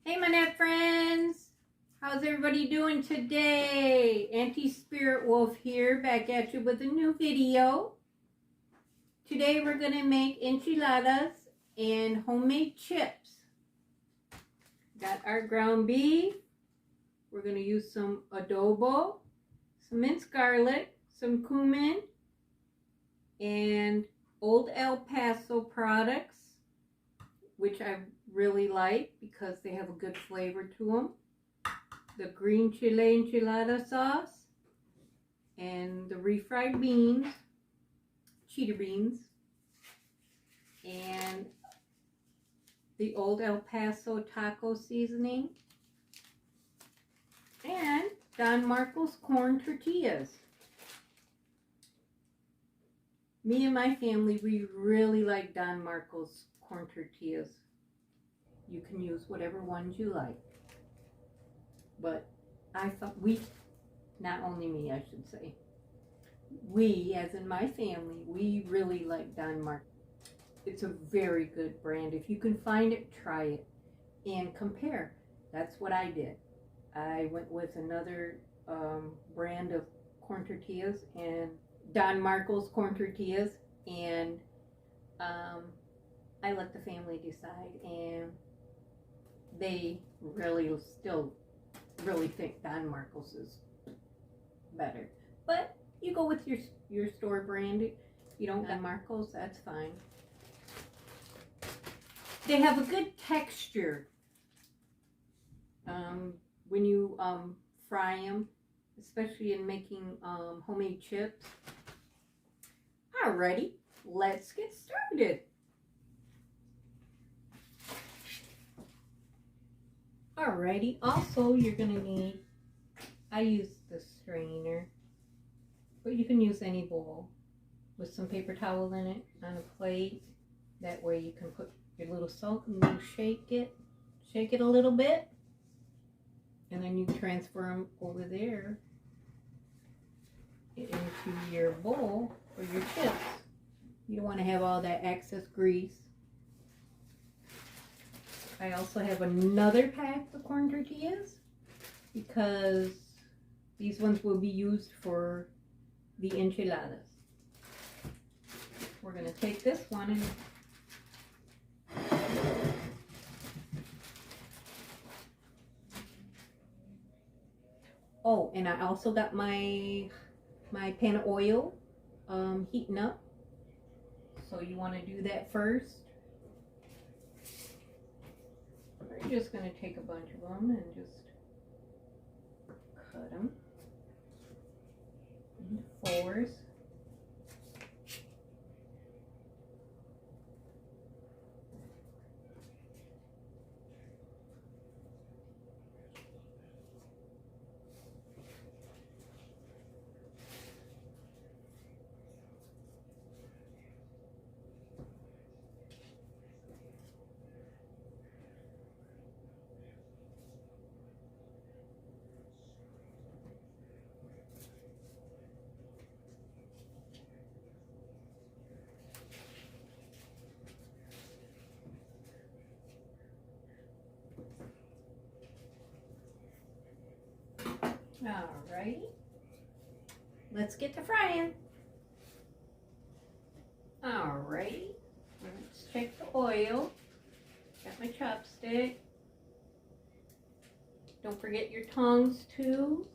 Hey my net friends, how's everybody doing today? Auntie Spirit Wolf here, back at you with a new video. Today we're going to make enchiladas and homemade chips. Got our ground beef. We're going to use some adobo, some minced garlic, some cumin, and Old El Paso products, which I really like because they have a good flavor to them. The green chile enchilada sauce and the refried beans, cheetah beans, and the Old El Paso taco seasoning, and Don Marco's corn tortillas. Me and my family, we really like Don Marco's corn tortillas. You can use whatever ones you like. But I thought not only me, I should say, we, as in my family, we really like Don Marco. It's a very good brand. If you can find it, try it and compare. That's what I did. I went with another brand of corn tortillas and Don Marco's corn tortillas, and I let the family decide, and they still really think Don Marco's is better. But you go with your store brand. If you don't Don Marco's, that's fine. They have a good texture when you fry them, especially in making homemade chips. Alrighty, let's get started. Alrighty, also you're going to need, I use the strainer, but you can use any bowl with some paper towel in it on a plate. That way you can put your little salt and you shake it a little bit, and then you transfer them over there into your bowl for your chips. You don't want to have all that excess grease. I also have another pack of corn tortillas because these ones will be used for the enchiladas. We're going to take this one and and I also got my pan of oil heating up. So you want to do that first. We're just going to take a bunch of them and just cut them into fours. Alrighty, let's get to frying. Alrighty, let's check the oil. Got my chopstick. Don't forget your tongs too,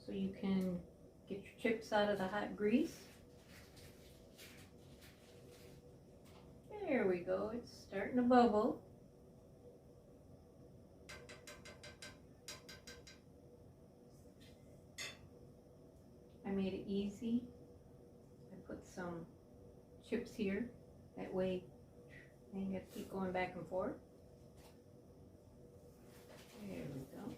so you can get your chips out of the hot grease. There we go, it's starting to bubble. I made it easy. I put some chips here. That way I ain't got to keep going back and forth. There we go.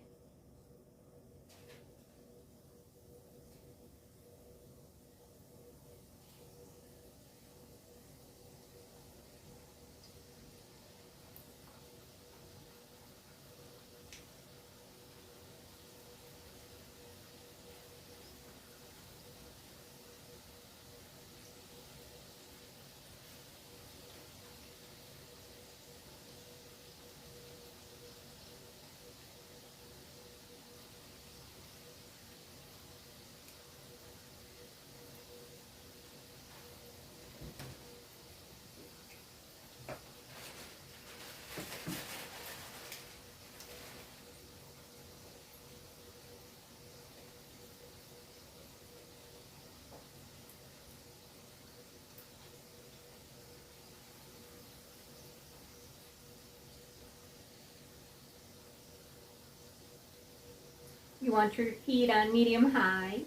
You want your heat on medium-high.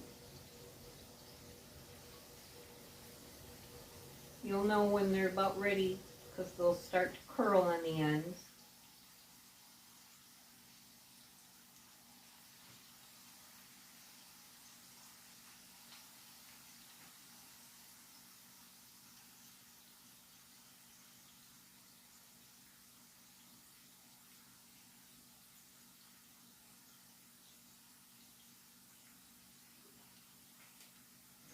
You'll know when they're about ready because they'll start to curl on the ends.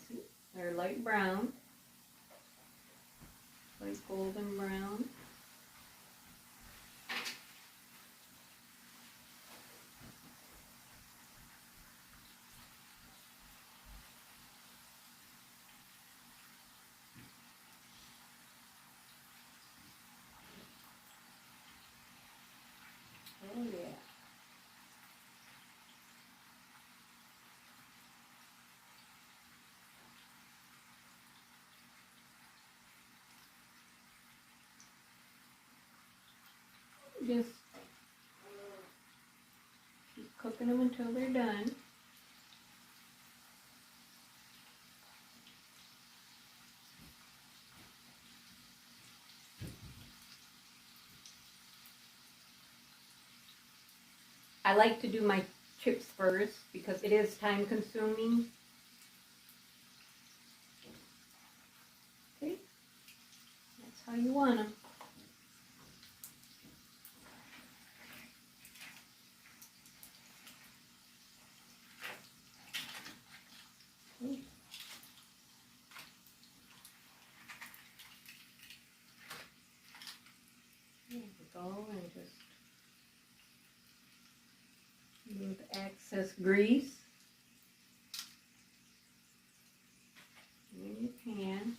See, they're light brown, light golden brown. Oh yeah. Just keep cooking them until they're done. I like to do my chips first because it is time consuming. Okay, that's how you want them. Okay. There we go, and just remove excess grease in your pan.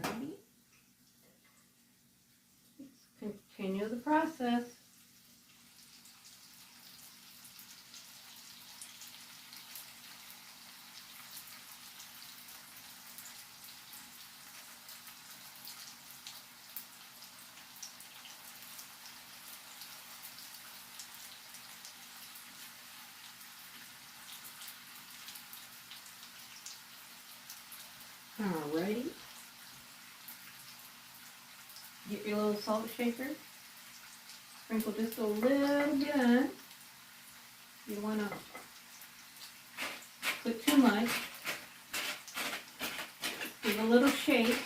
Alrighty. Let's continue the process. Alrighty. Get your little salt shaker. Sprinkle just a little bit on. You don't want to put too much. Give a little shake.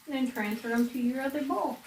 And then transfer them to your other bowl.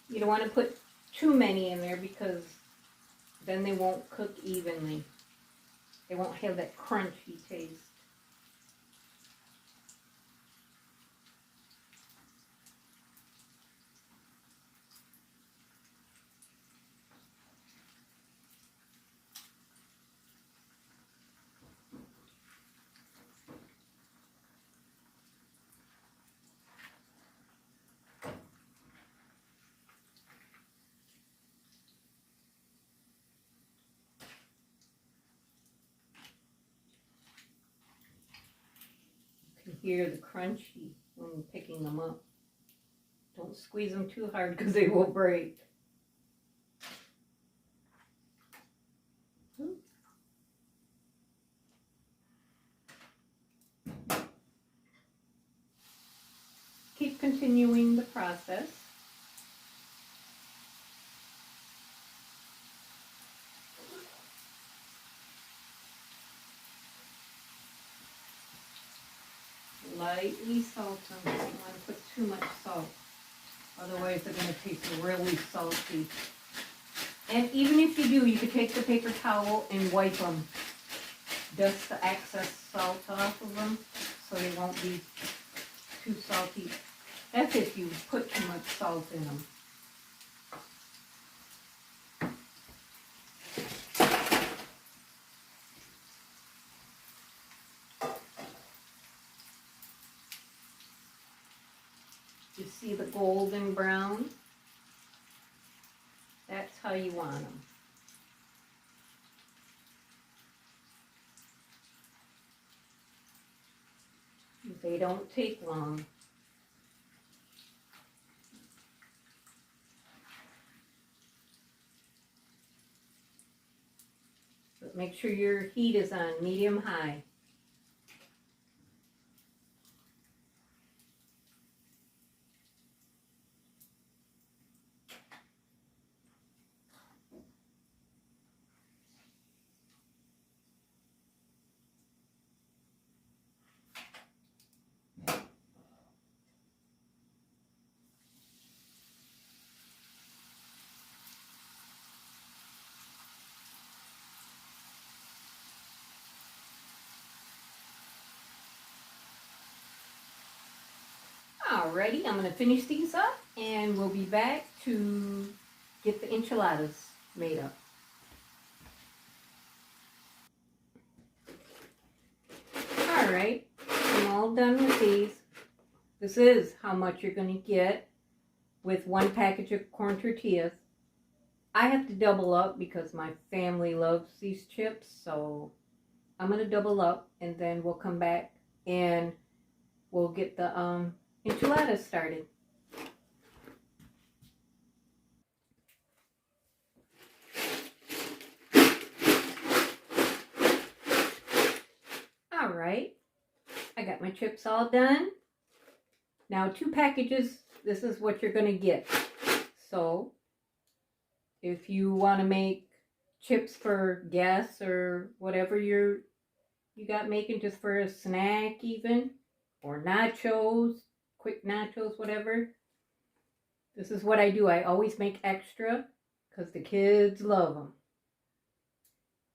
You don't want to put too many in there because then they won't cook evenly. They won't have that crunchy taste. Hear the crunchy when picking them up. Don't squeeze them too hard because they will break. Keep continuing the process. Lightly salt them. You don't want to put too much salt. Otherwise they're going to taste really salty. And even if you do, you could take the paper towel and wipe them. Dust the excess salt off of them so they won't be too salty. That's if you put too much salt in them. You see the golden brown? That's how you want them. They don't take long. But make sure your heat is on medium-high. Alrighty, I'm going to finish these up and we'll be back to get the enchiladas made up. Alright, I'm all done with these. This is how much you're going to get with one package of corn tortillas. I have to double up because my family loves these chips, so I'm going to double up and then we'll come back and we'll get the enchiladas started. Alright, I got my chips all done. Now 2 packages, this is what you're going to get. So if you want to make chips for guests or whatever you got making just for a snack even, or nachos, quick nachos, whatever. This is what I do. I always make extra because the kids love them.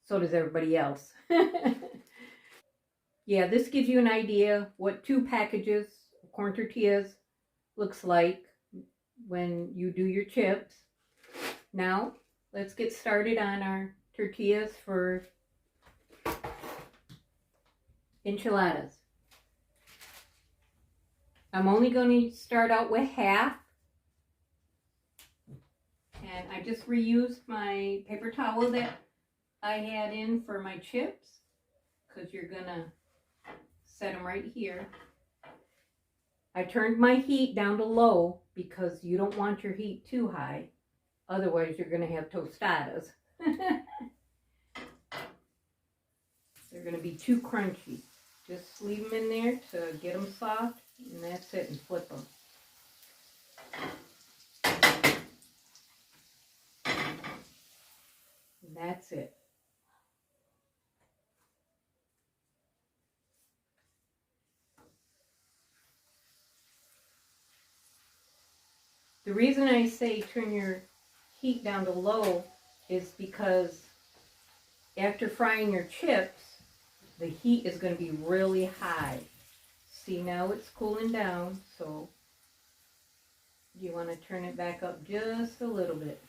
So does everybody else. Yeah, this gives you an idea what 2 packages of corn tortillas looks like when you do your chips. Now, let's get started on our tortillas for enchiladas. I'm only going to start out with half. And I just reused my paper towel that I had in for my chips, because you're going to set them right here. I turned my heat down to low because you don't want your heat too high. Otherwise, you're going to have tostadas. They're going to be too crunchy. Just leave them in there to get them soft, and that's it, and flip them. And that's it. The reason I say turn your heat down to low is because after frying your chips, the heat is going to be really high. See, now it's cooling down, so you want to turn it back up just a little bit.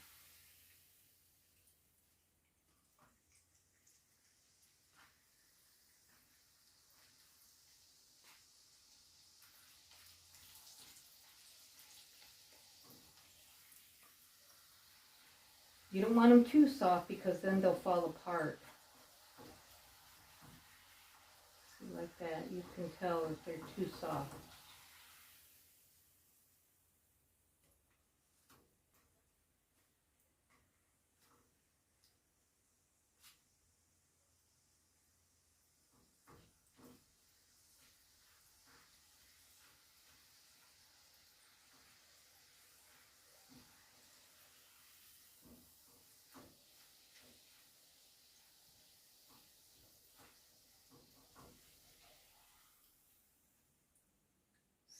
You don't want them too soft because then they'll fall apart. See, like that, you can tell if they're too soft.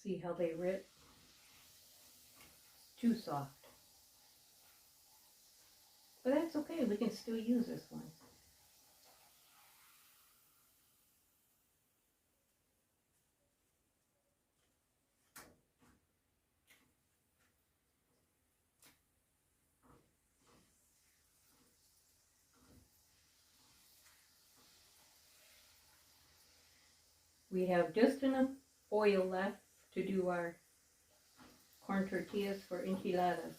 See how they rip? It's too soft. But that's okay, we can still use this one. We have just enough oil left to do our corn tortillas for enchiladas.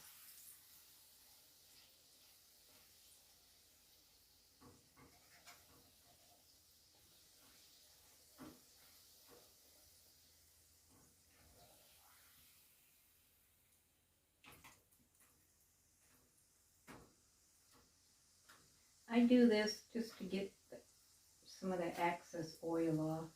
I do this just to get some of the excess oil off.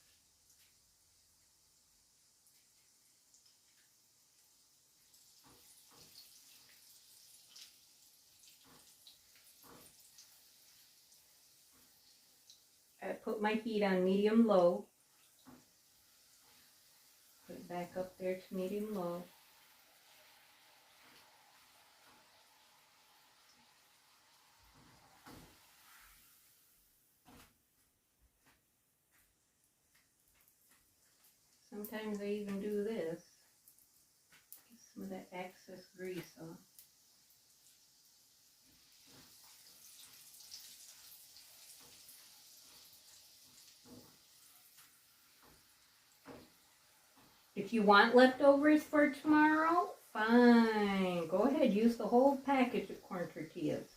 I put my heat on medium-low. Put it back up there to medium-low. Sometimes I even do this. Get some of that excess grease off. If you want leftovers for tomorrow, fine. Go ahead, use the whole package of corn tortillas.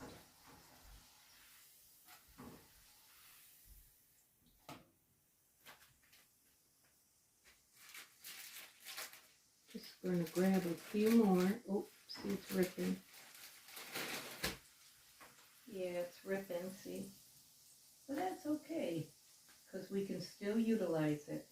Just going to grab a few more. Oh, see, it's ripping. Yeah, it's ripping, see? But that's okay, because we can still utilize it.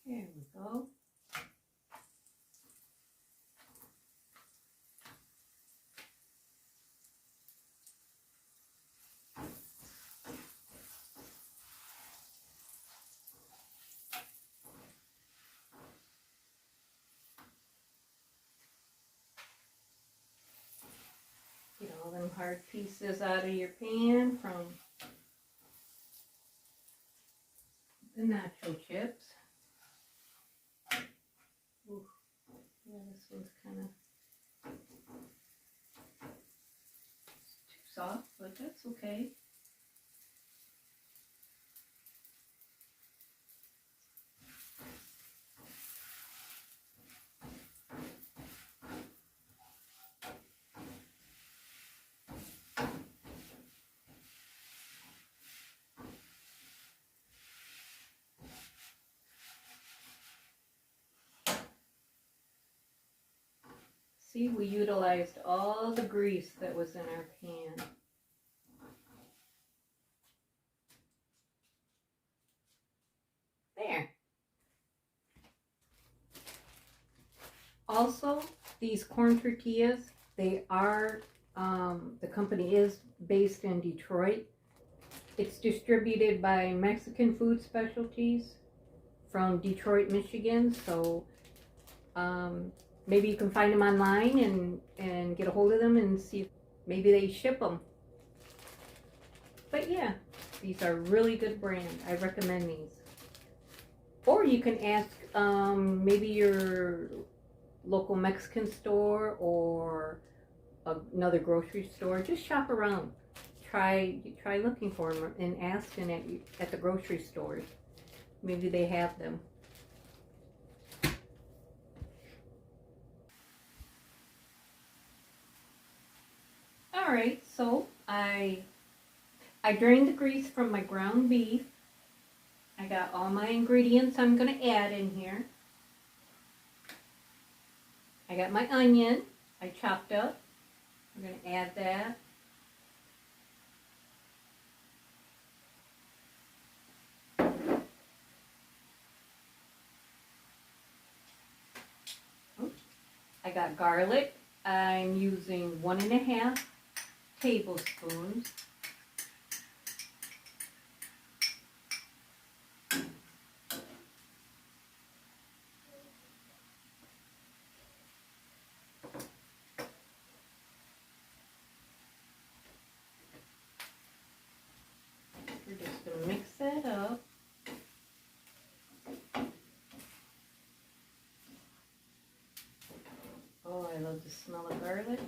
There we go. Get all them hard pieces out of your pan from the nacho chips. Ooh, yeah, this one's kind of too soft, but that's okay. See, we utilized all the grease that was in our pan. There. Also, these corn tortillas, they are, the company is based in Detroit. It's distributed by Mexican Food Specialties from Detroit, Michigan. So maybe you can find them online and get a hold of them and see if maybe they ship them. But yeah, these are really good brand. I recommend these. Or you can ask maybe your local Mexican store or another grocery store. Just shop around. Try looking for them and asking at the grocery stores. Maybe they have them. Alright, so I drained the grease from my ground beef. I got all my ingredients I'm going to add in here. I got my onion, I chopped up. I'm going to add that. I got garlic. I'm using 1.5 tablespoons. We're just going to mix that up. Oh, I love the smell of garlic.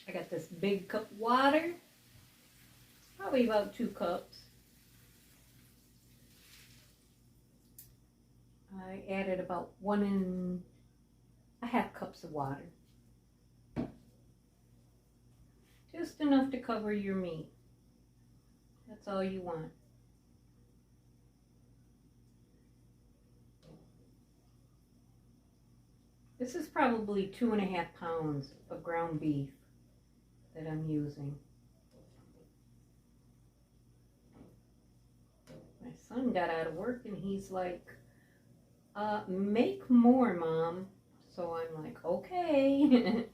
I got this big cup of water. It's probably about 2 cups. I added about 1.5 cups of water. Just enough to cover your meat. That's all you want. This is probably 2.5 pounds of ground beef that I'm using. My son got out of work and he's like, make more, Mom. So I'm like, okay.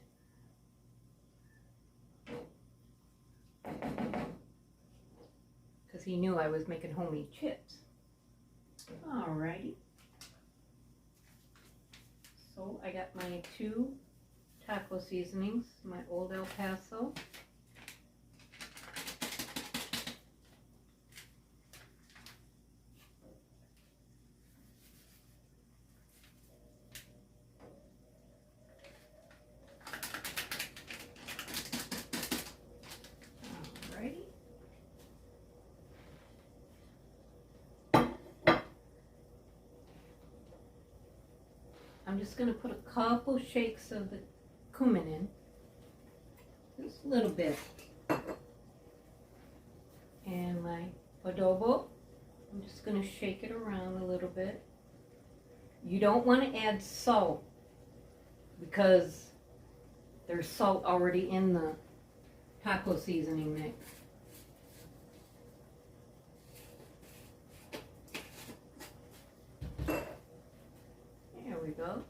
Because he knew I was making homemade chips. Alrighty. So I got my 2 taco seasonings, my old El Paso. Alrighty. I'm just going to put a couple shakes of the cumin in. Just a little bit. And my adobo. I'm just going to shake it around a little bit. You don't want to add salt because there's salt already in the taco seasoning mix. There we go.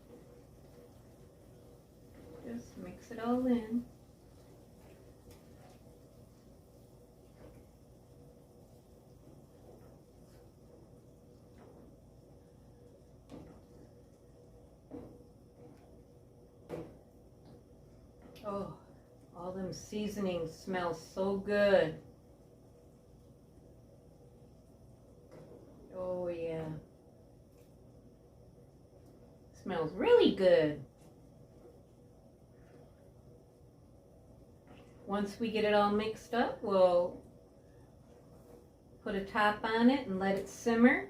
Just mix it all in. Oh, all them seasonings smell so good. Oh yeah. Smells really good. Once we get it all mixed up, we'll put a top on it and let it simmer.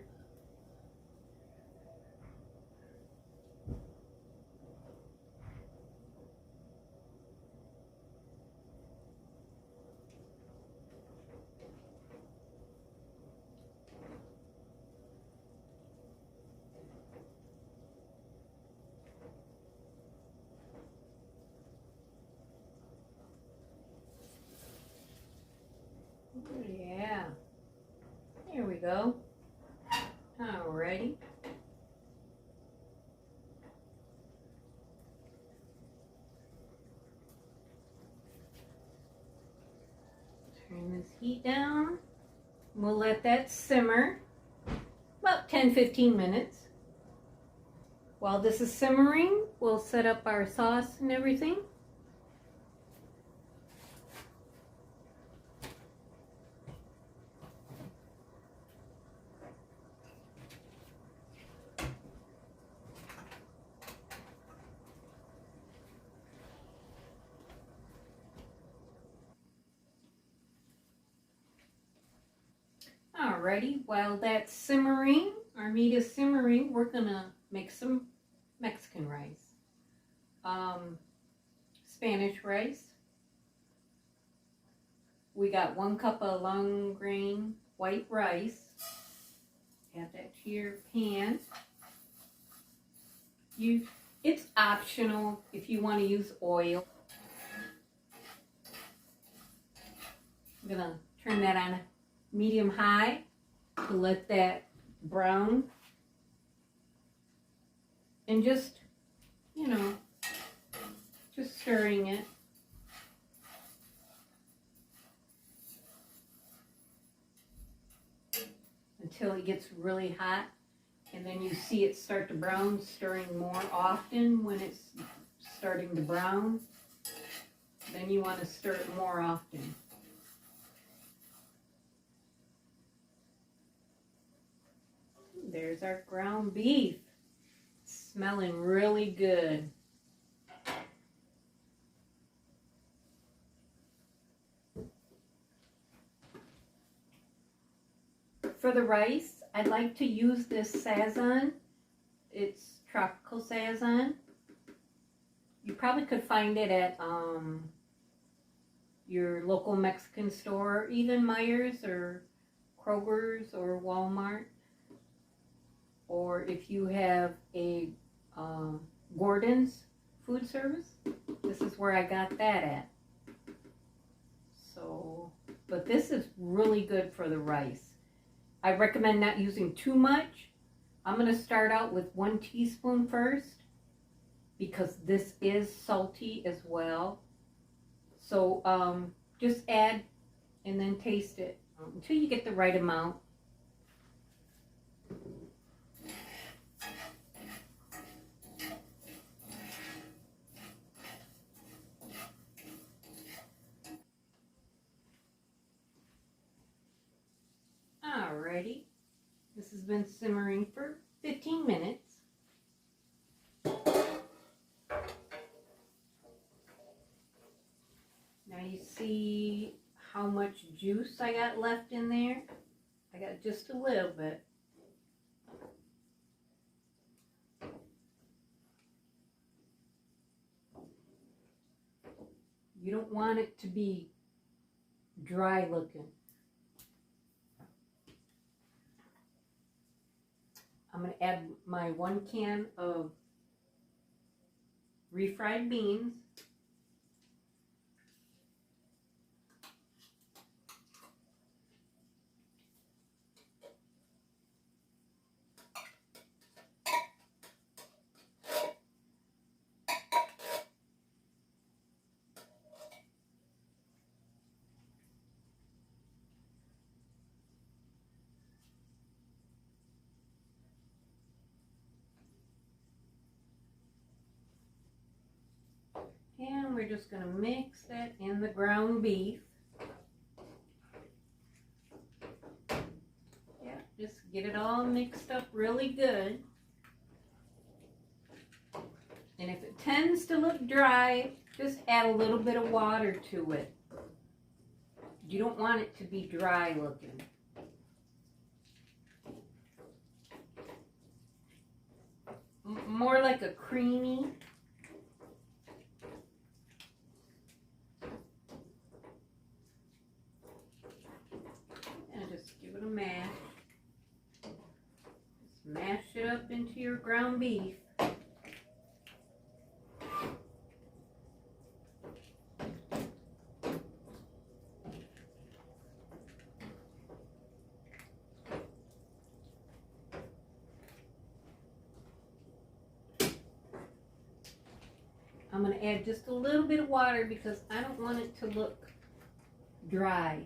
Yeah, here we go. Alrighty. Turn this heat down. We'll let that simmer about 10-15 minutes. While this is simmering, we'll set up our sauce and everything. Alrighty, while that's simmering, our meat is simmering, we're gonna make some Mexican rice. Spanish rice. We got 1 cup of long grain white rice. Add that to your pan. It's optional if you want to use oil. I'm gonna turn that on medium high to let that brown, and just, you know, just stirring it. Until it gets really hot, and then you see it start to brown, stirring more often when it's starting to brown. Then you want to stir it more often. There's our ground beef. Smelling really good. For the rice, I like to use this SAZON. It's tropical SAZON. You probably could find it at your local Mexican store, or even Meijer's or Kroger's or Walmart. Or if you have a Gordon's food service, this is where I got that at. So, but this is really good for the rice. I recommend not using too much. I'm going to start out with 1 teaspoon first, because this is salty as well. So just add and then taste it until you get the right amount. Alrighty, this has been simmering for 15 minutes. Now you see how much juice I got left in there? I got just a little bit. You don't want it to be dry looking. I'm going to add my 1 can of refried beans. And we're just going to mix that in the ground beef. Yeah, just get it all mixed up really good. And if it tends to look dry, just add a little bit of water to it. You don't want it to be dry looking. More like a creamy. Mash. Just mash it up into your ground beef. I'm going to add just a little bit of water because I don't want it to look dry.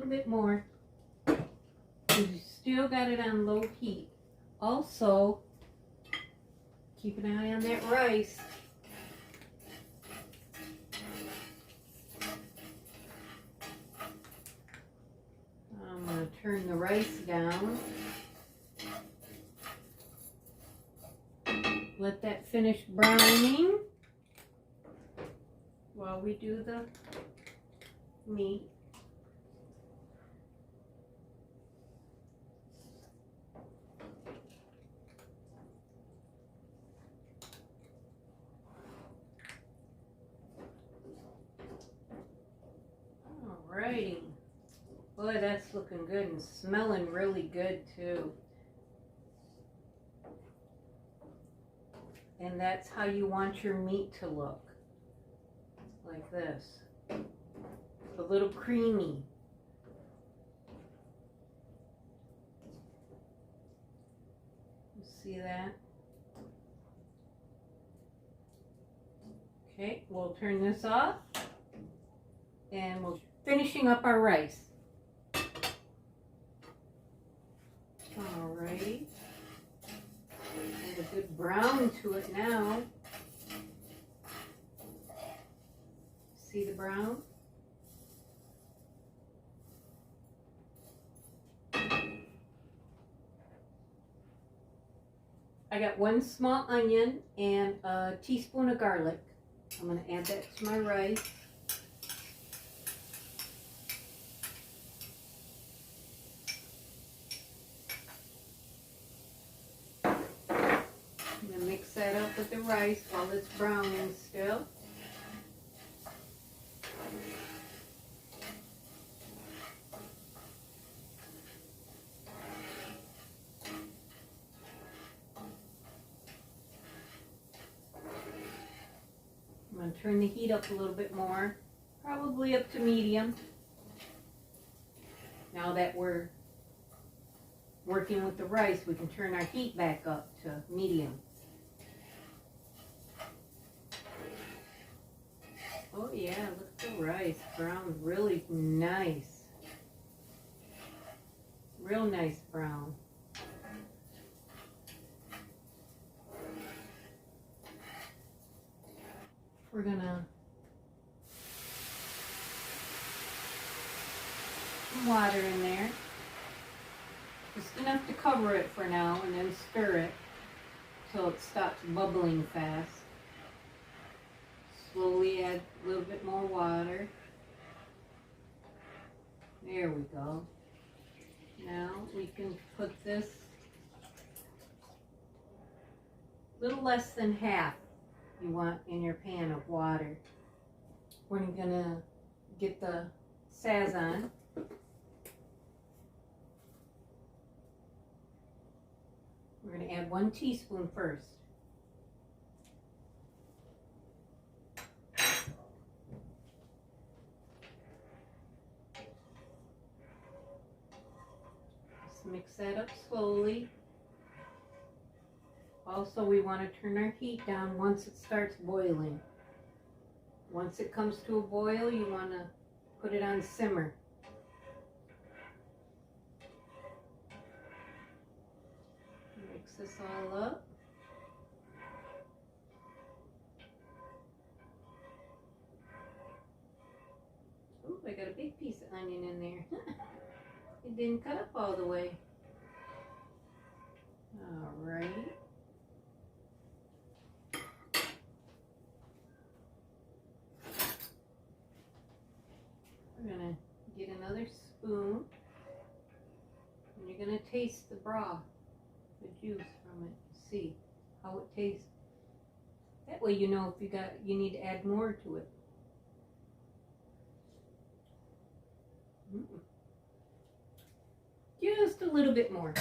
Bit more. You still got it on low heat. Also, keep an eye on that rice. turn the rice down. Let that finish browning while we do the meat. Alrighty. Boy, that's looking good and smelling really good too. And that's how you want your meat to look. Like this. A little creamy. You see that? Okay, we'll turn this off. And we're finishing up our rice. Alrighty. Add a good brown to it now. See the brown? I got 1 small onion and a teaspoon of garlic. I'm going to add that to my rice. Mix that up with the rice while it's browning still. I'm going to turn the heat up a little bit more, probably up to medium. Now that we're working with the rice, we can turn our heat back up to medium. Oh yeah, look at the rice, brown, really nice. Real nice brown. We're gonna put some water in there. Just enough to cover it for now and then stir it till it stops bubbling fast. Slowly add a little bit more water. There we go. Now we can put this a little less than half you want in your pan of water. We're gonna get the SAZON. We're gonna add 1 teaspoon first. Mix that up slowly. Also, we want to turn our heat down once it starts boiling. Once it comes to a boil, you want to put it on simmer. Mix this all up. Ooh, I got a big piece of onion in there. It didn't cut up all the way. All right. We're gonna get another spoon, and you're gonna taste the broth, the juice from it. See how it tastes. That way you know if you need to add more to it. Just a little bit more.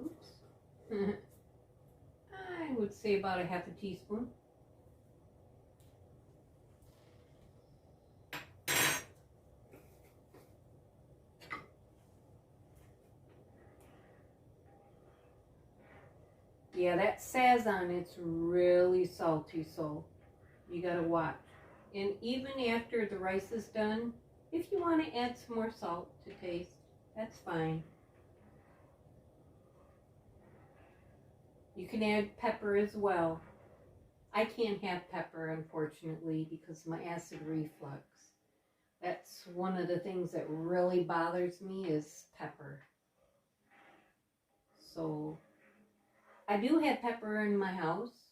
Oops. I would say about a half a teaspoon. Yeah, that SAZON, it's really salty, so you gotta watch. And even after the rice is done, if you want to add some more salt to taste, that's fine. You can add pepper as well. I can't have pepper, unfortunately, because of my acid reflux. That's one of the things that really bothers me is pepper. So I do have pepper in my house,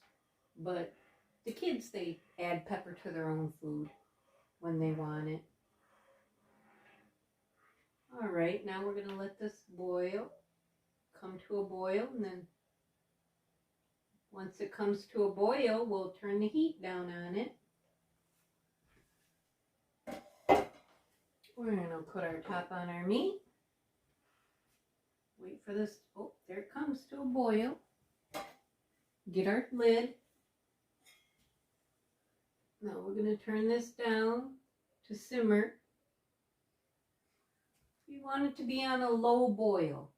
but the kids, they add pepper to their own food when they want it. All right, now we're going to let this boil, come to a boil, and then once it comes to a boil, we'll turn the heat down on it. We're going to put our top on our meat. Wait for this. Oh, there it comes to a boil. Get our lid. Now we're going to turn this down to simmer. You want it to be on a low boil.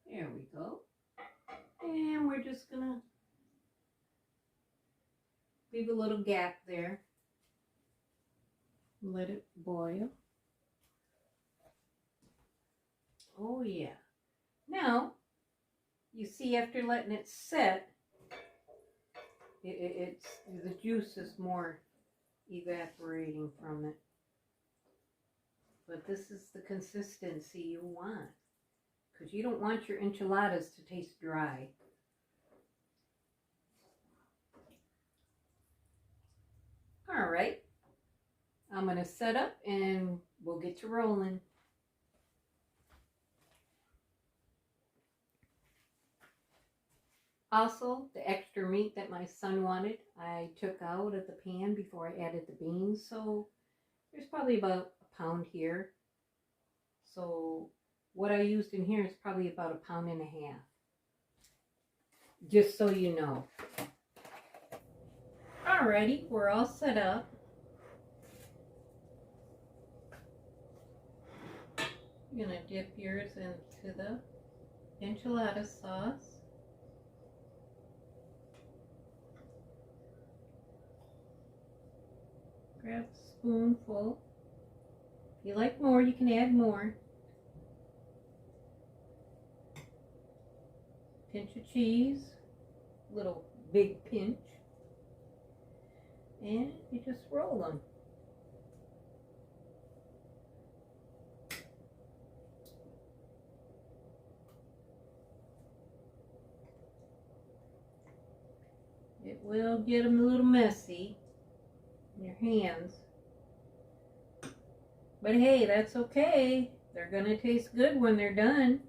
There we go. And we're just going to leave a little gap there. Let it boil. Oh yeah. Now, you see after letting it set, it's the juice is more evaporating from it. But this is the consistency you want, because you don't want your enchiladas to taste dry. All right, I'm going to set up and we'll get to rolling. Also, the extra meat that my son wanted, I took out of the pan before I added the beans. So there's probably about a pound here. So what I used in here is probably about 1.5 pounds. Just so you know. Alrighty, we're all set up. You're gonna dip yours into the enchilada sauce. Grab a spoonful. If you like more, you can add more. Pinch of cheese, little big pinch, and you just roll them. It will get them a little messy in your hands, but hey, that's okay. They're gonna taste good when they're done.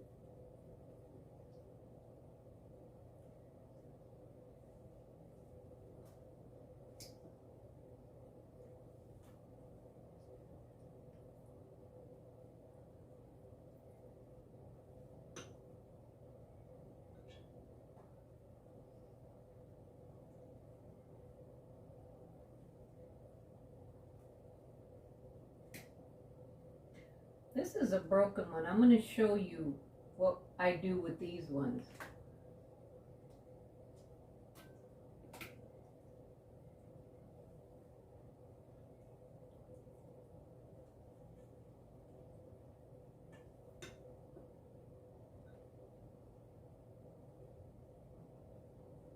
This is a broken one. I'm going to show you what I do with these ones.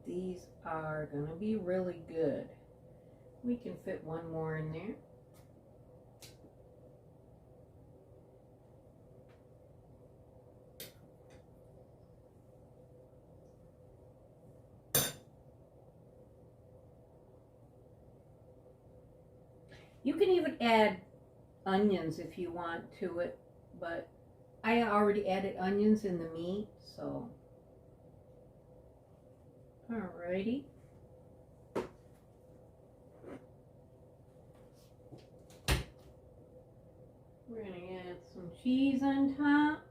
These are going to be really good. We can fit one more in there. You can even add onions if you want to it, but I already added onions in the meat, so. Alrighty. We're going to add some cheese on top.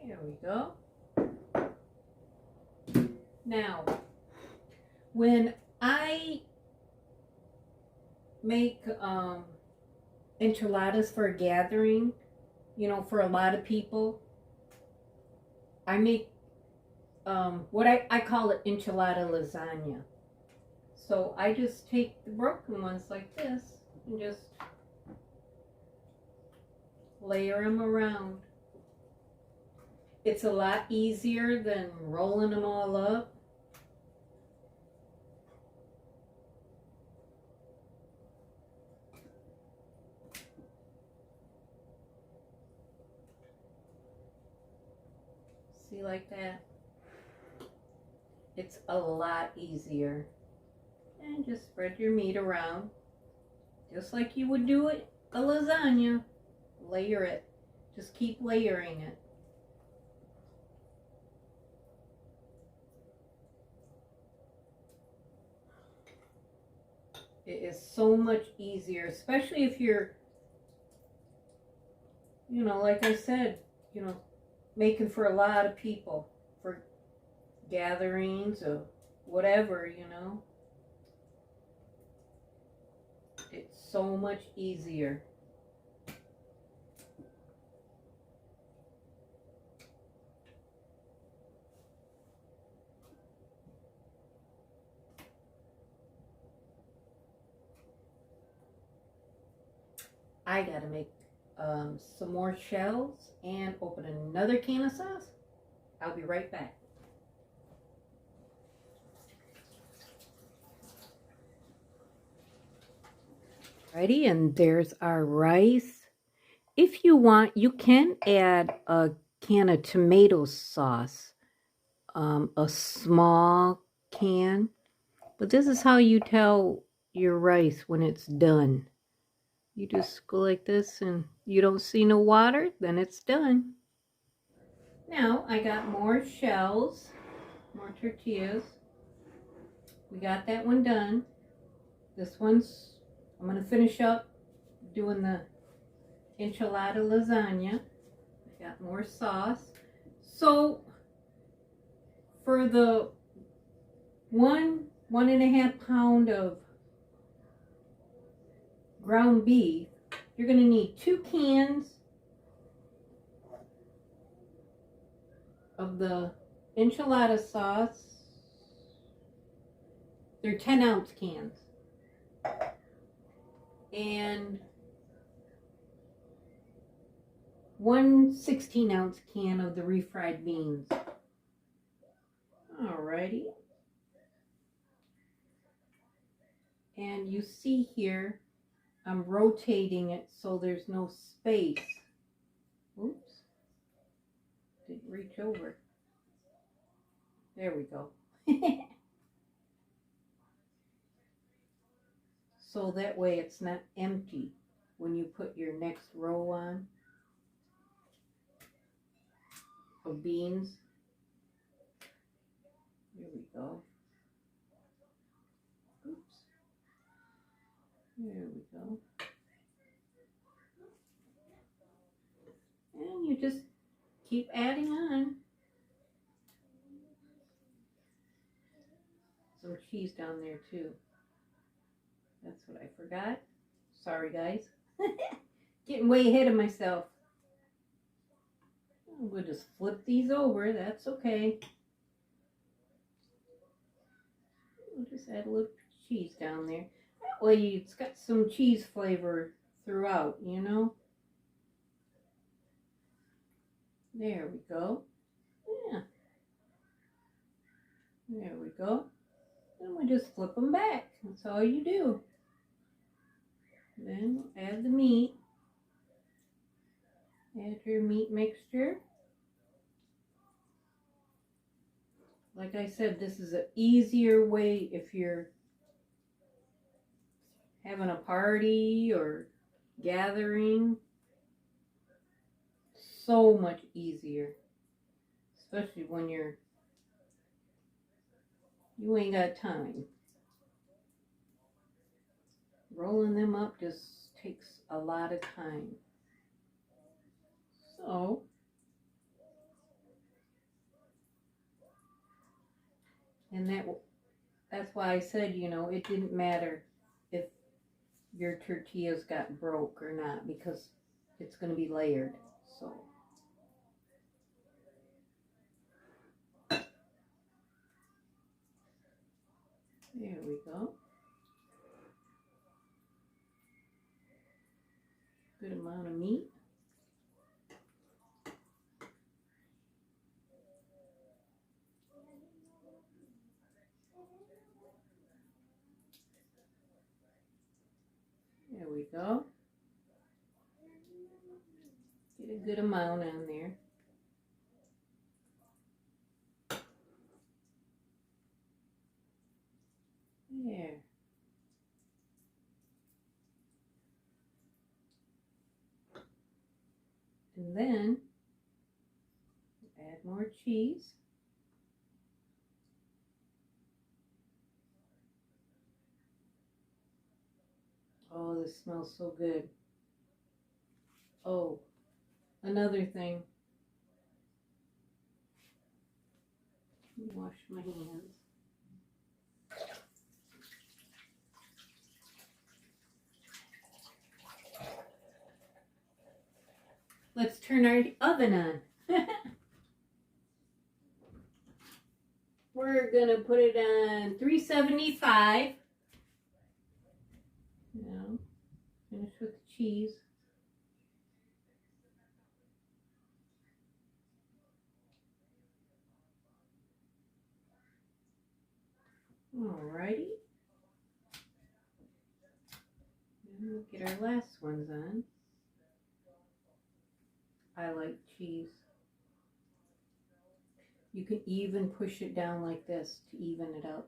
There we go. Now, when I make enchiladas for a gathering, you know, for a lot of people, I make what I call it Enchilada Lasagna. So I just take the broken ones like this and just layer them around. It's a lot easier than rolling them all up. See, like that? It's a lot easier. And just spread your meat around, just like you would do it, a lasagna. Layer it. Just keep layering it. It is so much easier, especially if you're, you know, like I said, you know, making for a lot of people, for gatherings or whatever, you know. It's so much easier. I gotta make some more shells and open another can of sauce. I'll be right back. Ready, and there's our rice. If you want, you can add a can of tomato sauce, a small can. But this is how you tell your rice when it's done. You just go like this and you don't see no water, then it's done. Now I got more shells, more tortillas. We got that one done. This one's, I'm going to finish up doing the enchilada lasagna. I got more sauce. So for the 1.5 pound of ground beef, you're going to need 2 cans of the enchilada sauce. They're 10-ounce cans. And 1 16-ounce can of the refried beans. Alrighty. And you see here, I'm rotating it so there's no space. Oops. Didn't reach over. There we go. So that way it's not empty when you put your next row on of beans. There we go. Oops. There we go. And you just keep adding on. Some cheese down there too. That's what I forgot. Sorry guys. Getting way ahead of myself. We'll just flip these over. That's okay. We'll just add a little cheese down there. That way it's got some cheese flavor throughout, you know. There we go. Yeah. There we go. And we just flip them back. That's all you do. Then we'll add the meat. Add your meat mixture. Like I said, this is an easier way if you're having a party or gathering. So much easier. Especially when you ain't got time. Rolling them up just takes a lot of time. So And that's why I said, you know, it didn't matter if your tortillas got broke or not, because it's going to be layered. So there we go. Good amount of meat. There we go. Get a good amount on there. There. And then add more cheese. Oh, this smells so good. Oh, another thing. Let me wash my hands. Let's turn our oven on. We're gonna put it on 375. Now, finish with the cheese. Alrighty. And we'll get our last ones on. I like cheese. You can even push it down like this to even it out,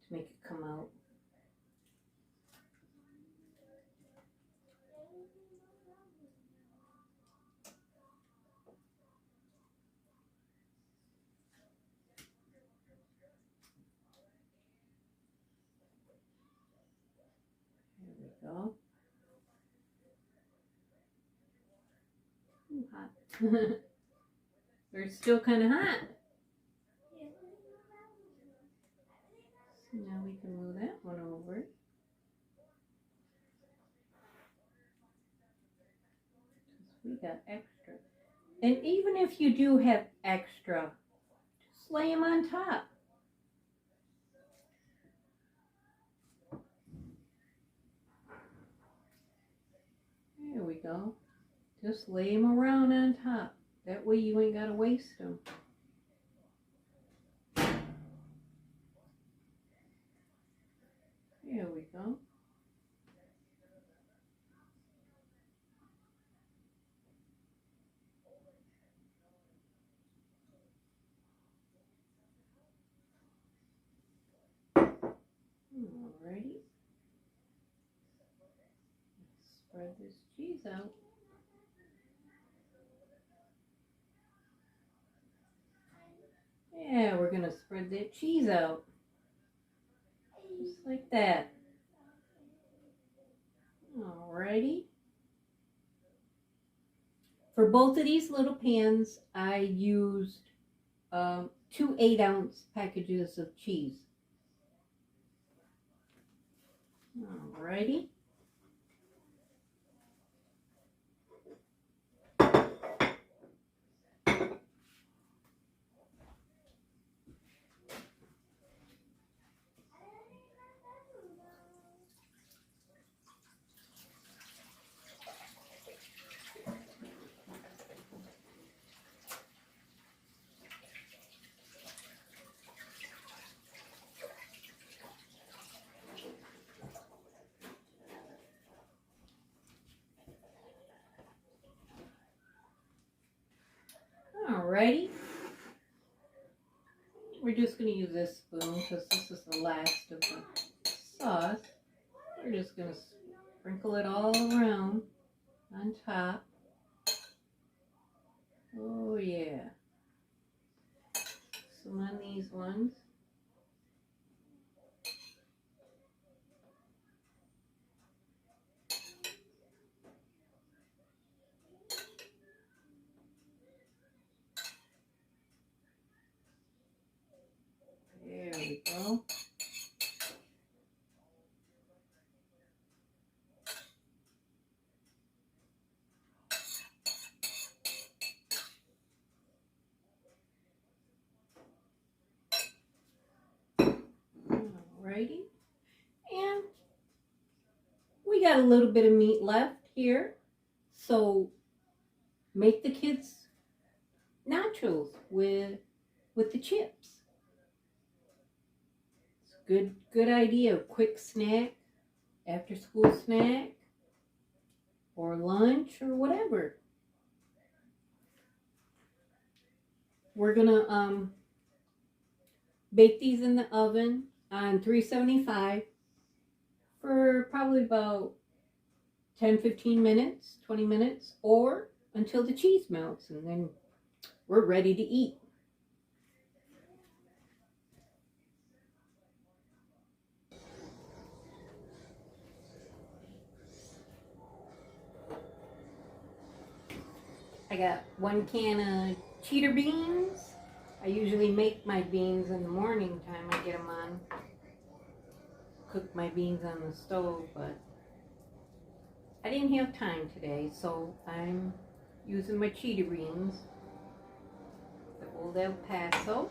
to make it come out. There we go. Ooh, hot. They're still kind of hot. So now we can move that one over. We got extra. And even if you do have extra, just lay them on top. There we go. Just lay them around on top. That way you ain't got to waste them. There we go. Alrighty. Let's spread this cheese out. Yeah, we're going to spread that cheese out. Just like that. Alrighty. For both of these little pans, I used 2 8-ounce packages of cheese. Alrighty. Alrighty. We're just going to use this spoon because this is the last of the sauce. We're just going to sprinkle it all around on top. Oh yeah. Some on these ones. There we go. Alrighty. And we got a little bit of meat left here. So make the kids nachos with the chips. It's a good idea. Quick snack, after school snack, or lunch, or whatever. We're gonna bake these in the oven on 375 for probably about 10-15 minutes, 20 minutes, or until the cheese melts, and then we're ready to eat. I got 1 can of cheddar beans. I usually make my beans in the morning time. I get them on, cook my beans on the stove, but I didn't have time today, so I'm using my cheddar beans, the old El Paso.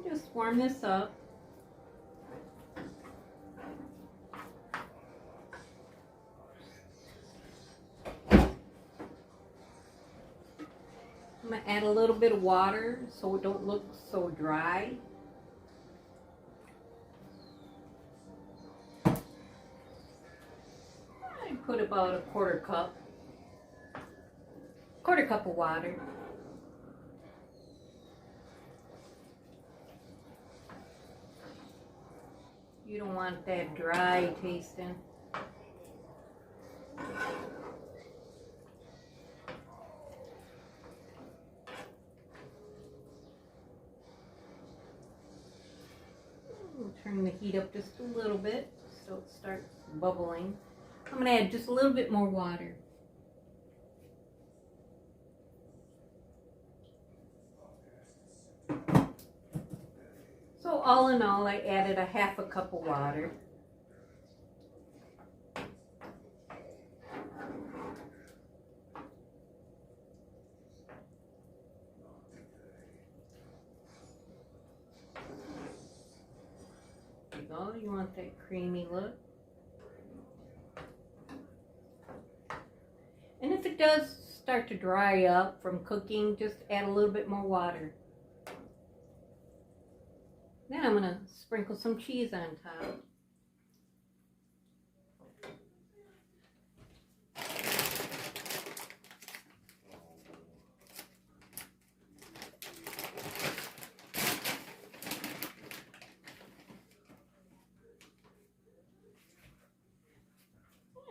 Just warm this up. I'm going to add a little bit of water so it don't look so dry. I put about a quarter cup of water. You don't want that dry tasting. We'll turn the heat up just a little bit so it starts bubbling. I'm going to add just a little bit more water. So all in all, I added a half a cup of water. There you go. You want that creamy look. And if it does start to dry up from cooking, just add a little bit more water. Then I'm going to sprinkle some cheese on top.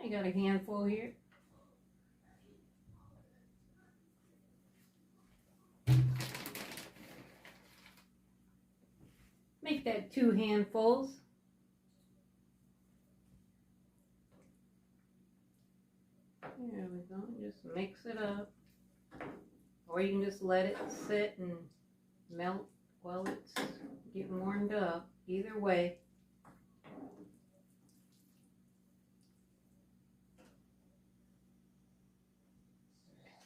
I got a handful here. Make that 2 handfuls. There we go. Just mix it up. Or you can just let it sit and melt while it's getting warmed up. Either way.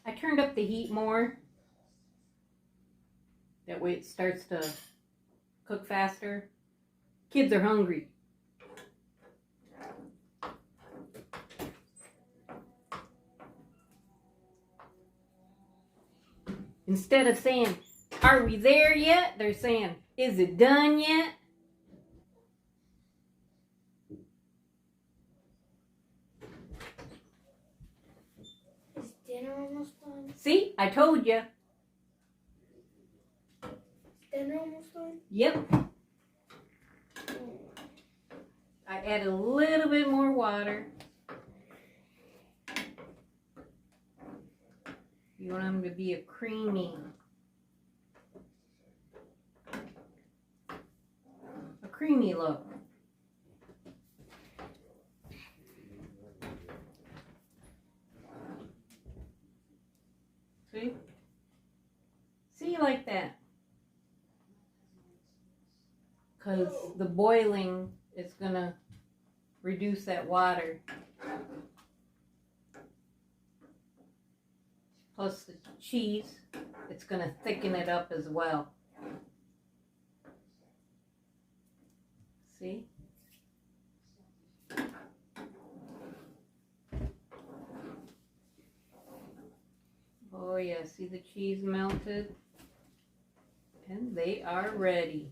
I turned up the heat more. That way it starts to cook faster. Kids are hungry. Instead of saying, "Are we there yet?" they're saying, "Is it done yet?" Is dinner almost done? See, I told you. Is dinner almost done? Yep. I add a little bit more water. You want them to be a creamy look. See? like that. Because the boiling is going to reduce that water. Plus the cheese, it's going to thicken it up as well. See? Oh yeah, see the cheese melted? And they are ready.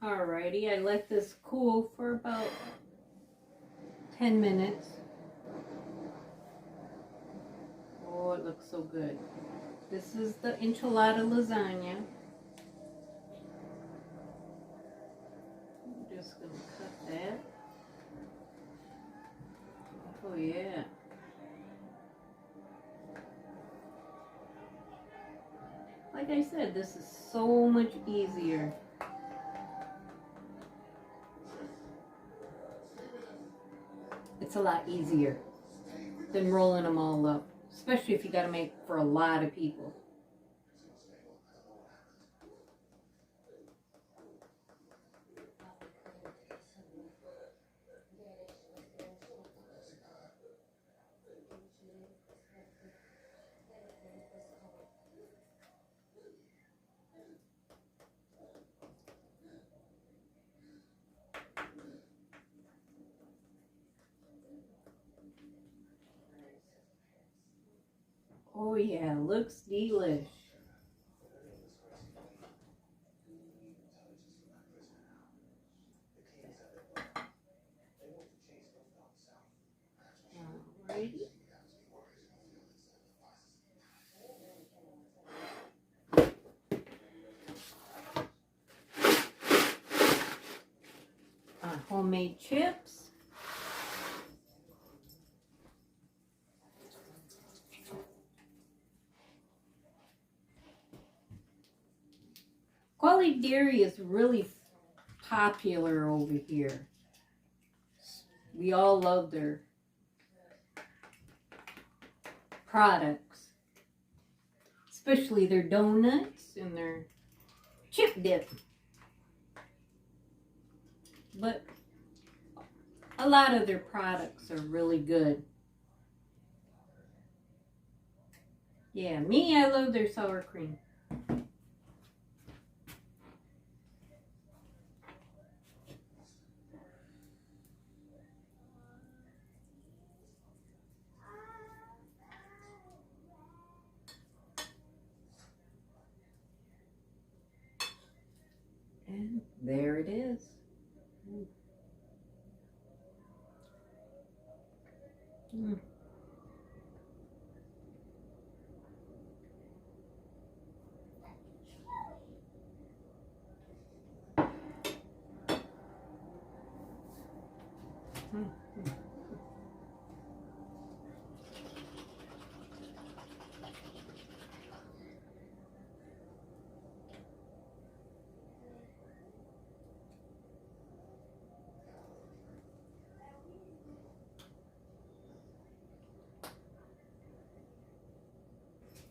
Alrighty, I let this cool for about 10 minutes. Oh, it looks so good. This is the Enchilada Lasagna. I'm just going to cut that. Oh yeah. Like I said, this is so much easier. It's a lot easier than rolling them all up, especially if you got to make for a lot of people. Oh yeah, looks delish. Alrighty. Homemade chips. Quality Dairy is really popular over here. We all love their products, especially their donuts and their chip dip. But a lot of their products are really good. Yeah, me, I love their sour cream. And there it is. Mm.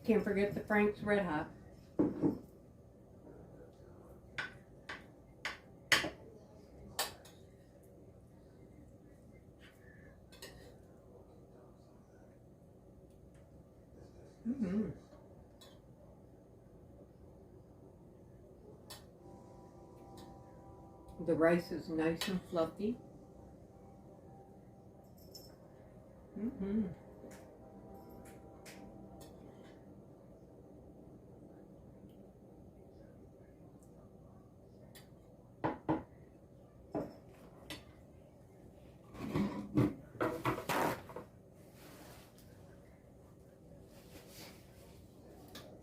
Can't forget the Frank's Red Hot. Mm-hmm. The rice is nice and fluffy. Mm-hmm.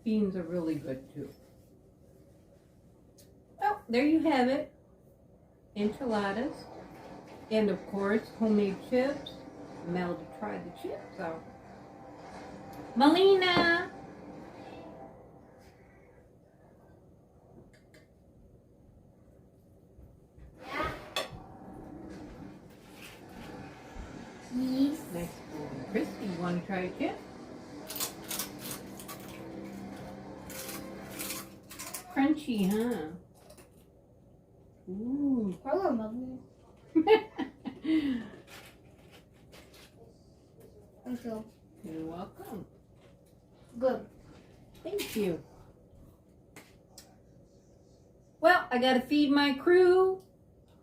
Beans are really good too. Oh, there you have it. Enchiladas. And of course, homemade chips. Mel to try the chips out. Melina! try it yet? Crunchy, huh? Ooh. Hello, Mother. Thank you. You're welcome. Good. Thank you. Well, I gotta feed my crew.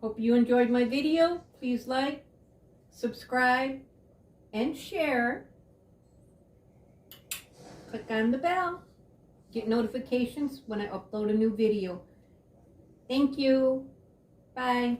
Hope you enjoyed my video. Please like, subscribe, and share. Click on the bell. Get notifications when I upload a new video. Thank you. Bye.